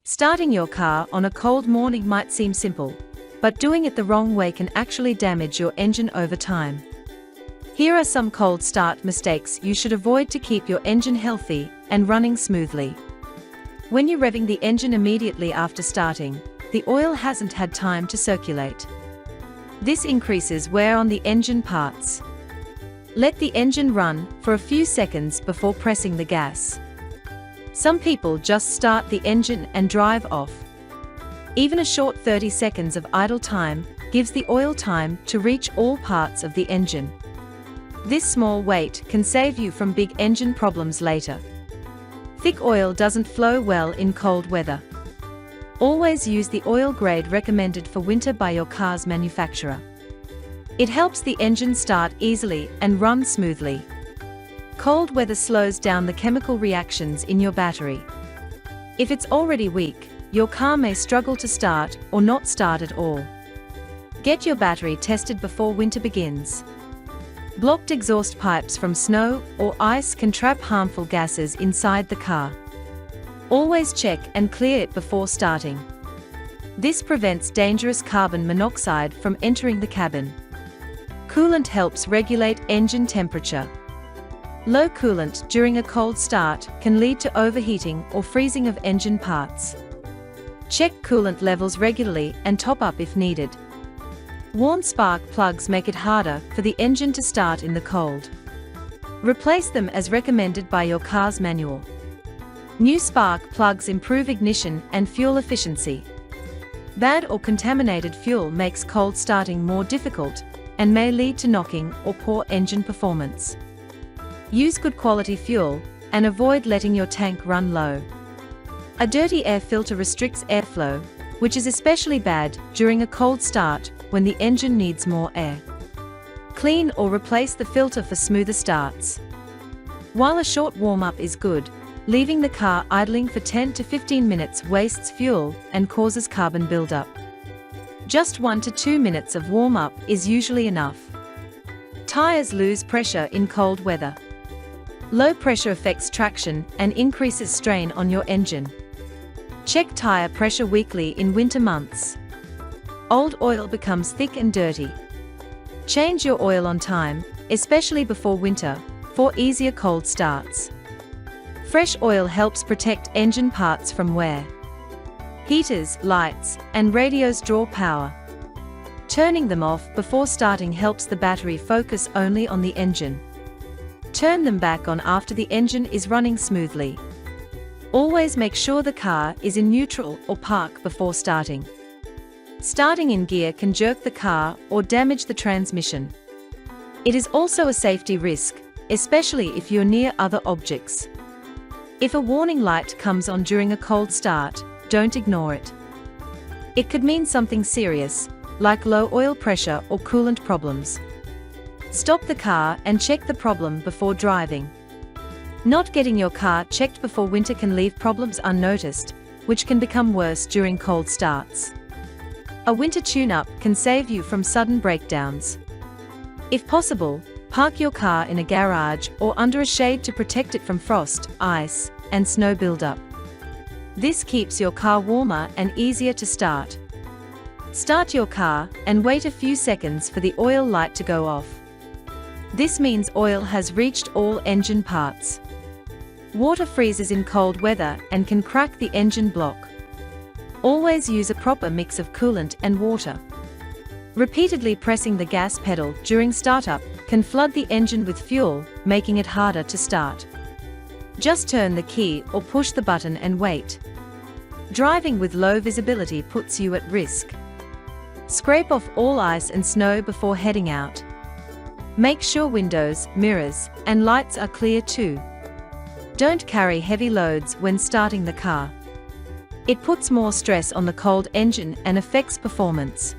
Starting your car on a cold morning might seem simple, but doing it the wrong way can actually damage your engine over time. Here are some cold start mistakes you should avoid to keep your engine healthy and running smoothly. When you're revving the engine immediately after starting, the oil hasn't had time to circulate. This increases wear on the engine parts. Let the engine run for a few seconds before pressing the gas. Some people just start the engine and drive off. Even a short 30 seconds of idle time gives the oil time to reach all parts of the engine. This small wait can save you from big engine problems later. Thick oil doesn't flow well in cold weather. Always use the oil grade recommended for winter by your car's manufacturer. It helps the engine start easily and run smoothly. Cold weather slows down the chemical reactions in your battery. If it's already weak, your car may struggle to start or not start at all. Get your battery tested before winter begins. Blocked exhaust pipes from snow or ice can trap harmful gases inside the car. Always check and clear it before starting. This prevents dangerous carbon monoxide from entering the cabin. Coolant helps regulate engine temperature. Low coolant during a cold start can lead to overheating or freezing of engine parts. Check coolant levels regularly and top up if needed. Worn spark plugs make it harder for the engine to start in the cold. Replace them as recommended by your car's manual. New spark plugs improve ignition and fuel efficiency. Bad or contaminated fuel makes cold starting more difficult and may lead to knocking or poor engine performance. Use good quality fuel and avoid letting your tank run low. A dirty air filter restricts airflow, which is especially bad during a cold start when the engine needs more air. Clean or replace the filter for smoother starts. While a short warm-up is good, leaving the car idling for 10 to 15 minutes wastes fuel and causes carbon buildup. Just 1 to 2 minutes of warm-up is usually enough. Tires lose pressure in cold weather. Low pressure affects traction and increases strain on your engine. Check tire pressure weekly in winter months. Old oil becomes thick and dirty. Change your oil on time, especially before winter, for easier cold starts. Fresh oil helps protect engine parts from wear. Heaters, lights, and radios draw power. Turning them off before starting helps the battery focus only on the engine. Turn them back on after the engine is running smoothly. Always make sure the car is in neutral or park before starting. Starting in gear can jerk the car or damage the transmission. It is also a safety risk, especially if you're near other objects. If a warning light comes on during a cold start, don't ignore it. It could mean something serious, like low oil pressure or coolant problems. Stop the car and check the problem before driving. Not getting your car checked before winter can leave problems unnoticed, which can become worse during cold starts. A winter tune-up can save you from sudden breakdowns. If possible, park your car in a garage or under a shade to protect it from frost, ice, and snow buildup. This keeps your car warmer and easier to start. Start your car and wait a few seconds for the oil light to go off. This means oil has reached all engine parts. Water freezes in cold weather and can crack the engine block. Always use a proper mix of coolant and water. Repeatedly pressing the gas pedal during startup can flood the engine with fuel, making it harder to start. Just turn the key or push the button and wait. Driving with low visibility puts you at risk. Scrape off all ice and snow before heading out. Make sure windows, mirrors, and lights are clear too. Don't carry heavy loads when starting the car. It puts more stress on the cold engine and affects performance.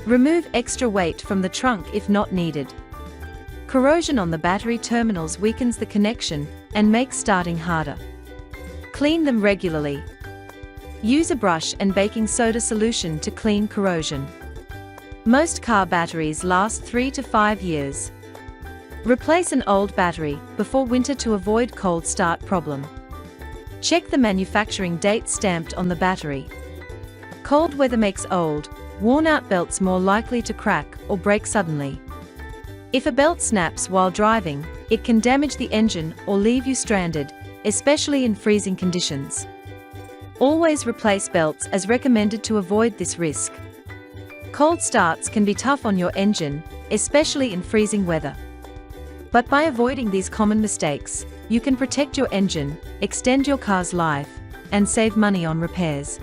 Remove extra weight from the trunk if not needed. Corrosion on the battery terminals weakens the connection and makes starting harder. Clean them regularly. Use a brush and baking soda solution to clean corrosion. Most car batteries last 3 to 5 years. Replace an old battery before winter to avoid cold start problem. Check the manufacturing date stamped on the battery. Cold weather makes old, worn-out belts more likely to crack or break suddenly. If a belt snaps while driving, it can damage the engine or leave you stranded, especially in freezing conditions. Always replace belts as recommended to avoid this risk. Cold starts can be tough on your engine, especially in freezing weather. But by avoiding these common mistakes, you can protect your engine, extend your car's life, and save money on repairs.